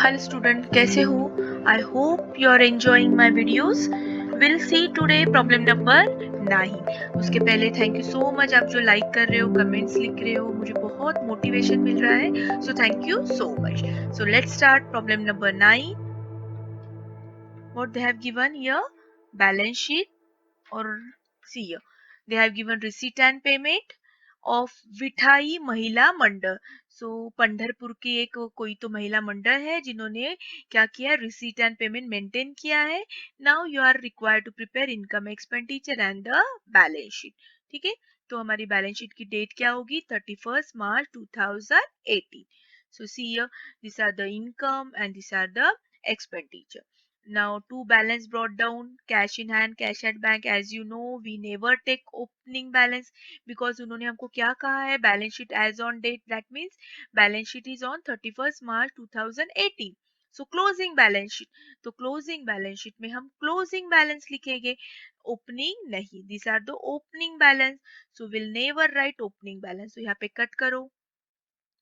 Hello student, कैसे हो? I hope you are enjoying my videos. We'll see today problem number 9. उसके पहले thank you so much आप जो लाइक कर रहे हो, कमेंट्स लिख रहे हो, मुझे बहुत मोटिवेशन मिल रहा है. So thank you so much. So let's start problem number 9. What they have given here? Balance sheet or see here. They have given receipt and payment of Vithai Mahila Mandal. सो पंढरपुर की एक कोई तो महिला मंडल है जिन्होंने क्या किया, रिसीट एंड पेमेंट मेंटेन किया है. Now you are required to prepare income expenditure and the balance sheet. ठीक है, तो हमारी बैलेंस शीट की डेट क्या होगी? 31 March 2018. So see here, this are the income and this are the expenditure. Now to balance brought down, cash in hand, cash at bank. As you know, we never take opening balance because उन्होंने हमको क्या कहा है, balance sheet as on date. That means balance sheet is on 31 March 2018. So closing balance sheet, तो closing balance sheet में हम closing balance लिखेंगे, opening नहीं. This are the opening balance. So will never write opening balance. तो यहाँ पे cut करो.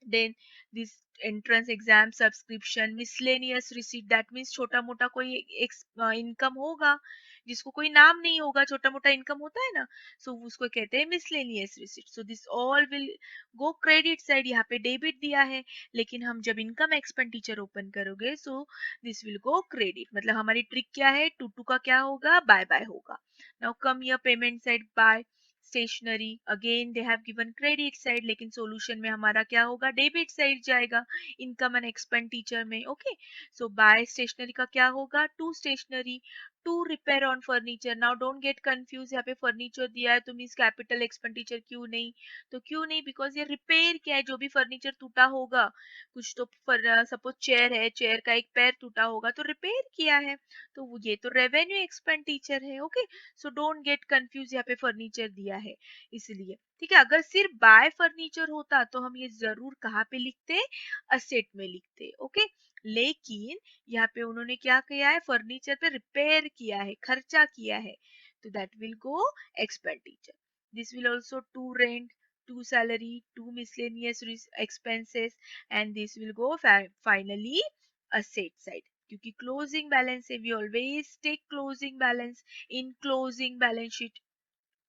Then this entrance exam subscription miscellaneous receipt. That means छोटा मोटा कोई इनकम होगा जिसको कोई नाम नहीं होगा, छोटा मोटा इनकम होता है ना, सो उसको कहते हैं miscellaneous receipt. So this all will go credit side. यहाँ पे डेबिट दिया है, लेकिन हम जब इनकम एक्सपेंडिचर ओपन करोगे so this will go credit. मतलब हमारी ट्रिक क्या है, टू टू का क्या होगा, बाय बाय होगा. Now come here payment side. By stationery, again they have given credit side, लेकिन सॉल्यूशन में हमारा क्या होगा, डेबिट साइड जाएगा इनकम एंड एक्सपेंडिचर में. ओके, सो बाय स्टेशनरी का क्या होगा, to stationery. To repair on furniture. Now don't get confuse, यहाँ पे फर्नीचर दिया है तो मीन्स कैपिटल एक्सपेंडिचर क्यों नहीं? तो क्यों नहीं, बिकॉज ये रिपेयर क्या है, जो भी फर्नीचर टूटा होगा, कुछ तो सपोज चेयर है, चेयर का एक पैर टूटा होगा तो रिपेयर किया है, तो ये तो रेवेन्यू एक्सपेंडिचर है. Okay, so don't get confuse, यहाँ पे फर्नीचर दिया है इसलिए. ठीक है, अगर सिर्फ बाय फर्नीचर होता तो हम ये जरूर कहाँ पे लिखते, असेट में लिखते. ओके, लेकिन यहाँ पे उन्होंने क्या किया है, फर्नीचर पे रिपेयर किया है, खर्चा किया है, तो that will go expenditure. This will also to rent, to salary, to miscellaneous expenses, and this will go finally asset side. क्योंकि क्लोजिंग बैलेंस है, we always take closing balance in closing balance sheet.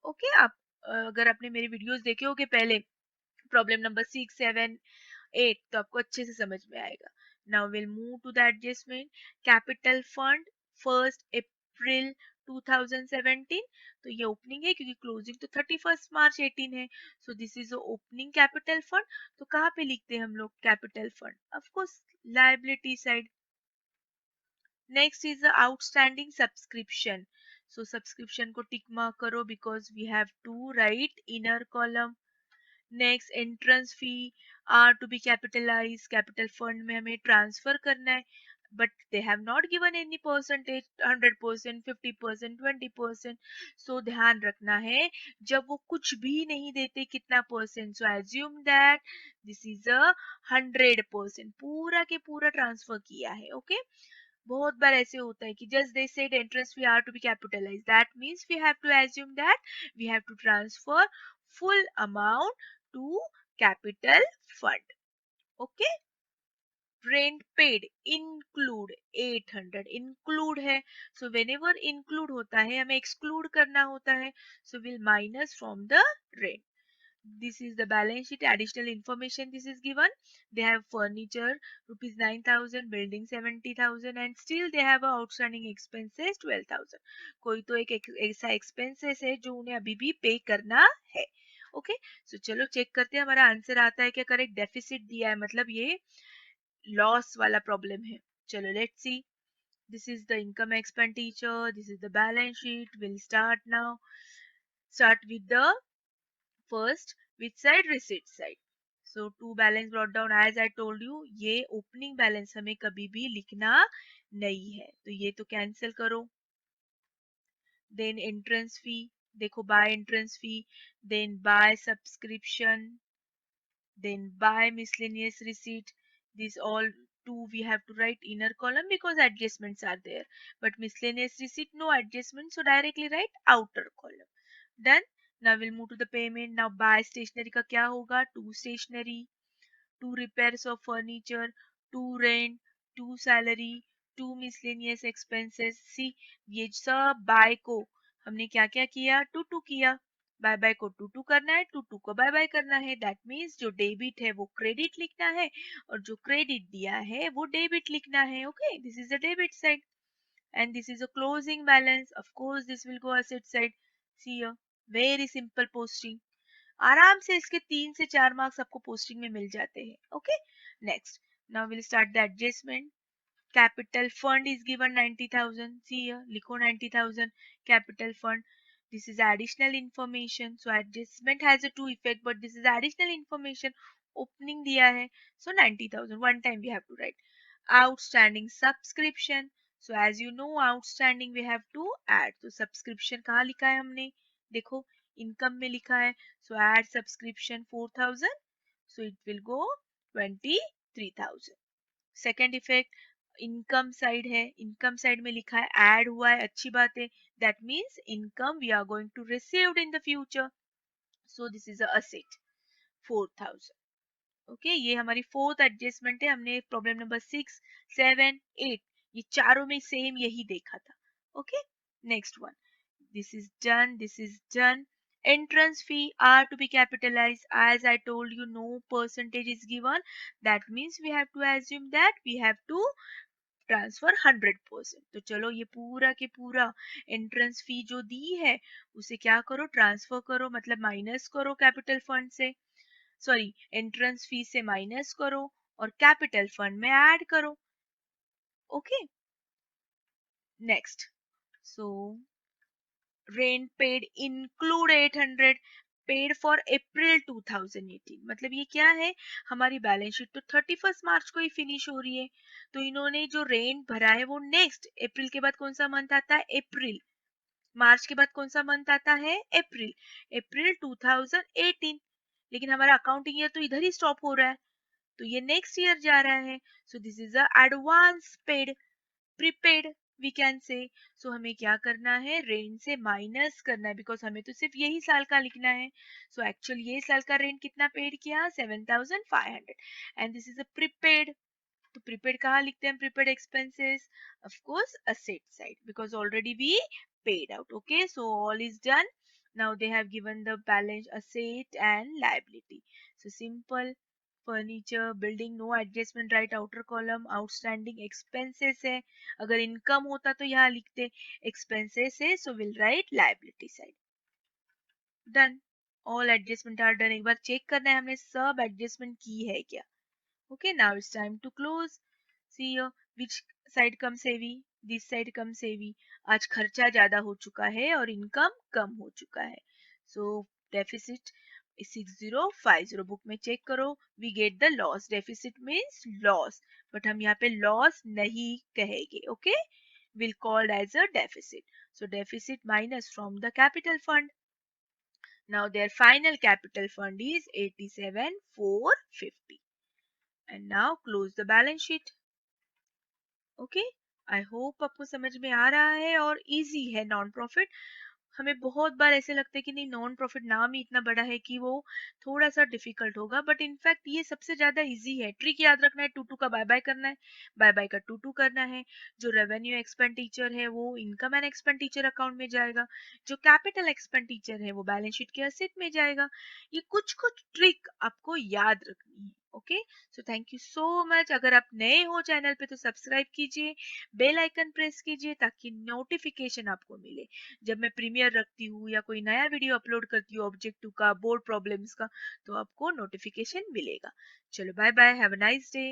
Okay, आप अगर आपने मेरे videos देखे होंगे पहले, problem number 6, 7, 8, तो आपको अच्छे से समझ में आएगा. Now will move to the adjustment. Capital fund 1 April 2017. तो ये ओपनिंग है क्योंकि क्लोजिंग तो 31 मार्च 18 है. So this is opening capital fund. तो कहाँ पे लिखते हैं हम लोग capital fund? Of course liability side. Next is the outstanding subscription. So subscription को tick mark करो because we have to write inner column. Next, entrance fee are to be capitalized. Capital fund में हमें transfer करना है, but they have not given any percentage, 100%, 50%, 20%. So ध्यान रखना है जब वो कुछ भी नहीं देते कितना percent. So assume that this is a 100%, पूरा के पूरा ट्रांसफर किया है. ओके, बहुत बार ऐसे होता है कि just they said entrance fee are to be capitalize. That means we have to assume that we have to transfer full amount to capital fund. Okay, rent paid include 800 include है. So whenever include होता है हमें exclude करना होता है. So will minus from the rent. This is the balance sheet. Additional information this is given. They have furniture rupees 9,000, building 70,000, and still they have outstanding expenses 12,000. कोई तो एक ऐसा expenses है जो उन्हें अभी भी पे करना है. ओके, सो चलो चेक करते हैं हमारा आंसर आता है क्या करेक्ट. डेफिसिट दिया है मतलब ये लॉस वाला प्रॉब्लम है. चलो let's see. This is the income expenditure. This is the balance sheet. We'll start now. Start with the first, which side, receipt side. So to balance brought down, as I told you, ये opening balance हमें कभी भी लिखना नहीं है, तो ये तो कैंसिल करो. Then entrance fee, देखो buy entrance fee, then buy subscription, then buy miscellaneous receipt. This all two we have to write inner column because adjustments are there, but miscellaneous receipt no adjustment, so directly write outer column. Done. Now we'll move to the payment. Now buy stationery का क्या होगा, to stationery, to repairs of furniture, to rent, to salary, to miscellaneous expenses. See ये सब by को हमने क्या क्या किया, टू टू किया। बाय बाय को टू टू करना है, टू टू को बाय बाय करना है। दैट मीन्स जो डेबिट है वो क्रेडिट लिखना है और जो क्रेडिट दिया है वो डेबिट लिखना है। Okay, this is the debit side and this is a closing balance. Of course this will go asset side. See here, very simple posting. आराम से इसके 3 से 4 मार्क्स आपको पोस्टिंग में मिल जाते हैं. Okay, next, now will start the adjustment. Capital fund is given 90,000. See here, लिखो 90,000 capital fund. This is additional information. So adjustment has a two effect, but this is additional information. Opening दिया है, so 90,000. One time we have to write. Outstanding subscription. So as you know, outstanding we have to add. तो subscription कहाँ लिखा है हमने, देखो income में लिखा है. So add subscription 4,000. So it will go 23,000. Second effect, income side है, इनकम साइड में लिखा है ऐड हुआ है, अच्छी बात है. That means income we are going to received in the future. So this is a asset 4,000. Okay, ये हमारी फोर्थ एडजस्टमेंट है. हमने प्रॉब्लम नंबर 6, 7, 8 ये चारों में सेम यही देखा था. Okay, next one. This is done. This is done. Entrance fee are to be capitalized. As I told you, no percentage is given. That means we have to assume that we have to transfer 100%. तो चलो ये पूरा के पूरा entrance fee जो दी है उसे क्या करो, ट्रांसफर करो, मतलब माइनस करो कैपिटल फंड से. सॉरी, एंट्रेंस फी से माइनस करो और कैपिटल फंड में ऐड करो. Okay, next. So rent paid include 800 paid for अप्रैल 2018. मतलब ये क्या है, हमारी बैलेंस शीट तो 31 मार्च को ही फिनिश हो रही है, तो इन्होंने जो रेंट भरा है वो नेक्स्ट अप्रैल के बाद कौन सा मंथ आता है, अप्रैल. मार्च के बाद कौन सा मंथ आता है, अप्रैल. अप्रैल 2018. लेकिन हमारा अकाउंटिंग ईयर तो इधर ही स्टॉप हो रहा है, तो ये नेक्स्ट ईयर जा रहा है. So this is a advance paid, prepaid we can say. So हमें क्या करना है, रेंट से माइनस करना है, बिकॉज हमें तो सिर्फ यही साल का लिखना है. सो एक्चुअल ये साल का रेंट कितना पेड किया, 7,500. And this is a prepaid. तो प्रीपेड कहाँ लिखते हैं, prepaid expenses, of course asset side, because already we paid out. Okay, so all is done. now they have given the balance asset and liability. So simple. Furniture, building, no adjustment, right outer column. Outstanding expenses है, अगर income होता तो यहाँ लिखते expenses है, so will write liability side. Done, all adjustment are done. एक बार check करना है हमने सब एडजस्टमेंट की है क्या. Okay, now it's time to close. See which side comes heavy, this side comes heavy. आज खर्चा ज्यादा हो चुका है और इनकम कम हो चुका है. सो डेफिसिट 6050 बुक में चेक करो. We get the loss, deficit means loss, but हम यहाँ पे लॉस नहीं कहेंगे. Okay, will called as a deficit. So deficit minus from the capital fund. Now there final capital fund is 87,450. And now close the balance sheet. Okay, I hope आपको समझ में आ रहा है और इजी है. नॉन प्रॉफिट, हमें बहुत बार ऐसे लगता है कि नहीं नॉन प्रॉफिट नाम ही इतना बड़ा है कि वो थोड़ा सा डिफिकल्ट होगा, बट इनफैक्ट ये सबसे ज्यादा इजी है. ट्रिक याद रखना है, टू टू का बाय बाय करना है, बाय बाय का टू टू करना है. जो रेवेन्यू एक्सपेंडिचर है वो इनकम एंड एक्सपेंडिचर अकाउंट में जाएगा, जो कैपिटल एक्सपेंडिचर है वो बैलेंस शीट के असेट में जाएगा. ये कुछ कुछ ट्रिक आपको याद रखनी है. Okay, so thank you so much. अगर आप नए हो चैनल पे तो सब्सक्राइब कीजिए, बेल आइकन प्रेस कीजिए ताकि नोटिफिकेशन आपको मिले जब मैं प्रीमियर रखती हूँ या कोई नया वीडियो अपलोड करती हूँ ऑब्जेक्टिव का, बोर्ड प्रॉब्लम्स का, तो आपको नोटिफिकेशन मिलेगा. चलो bye bye, have a nice day.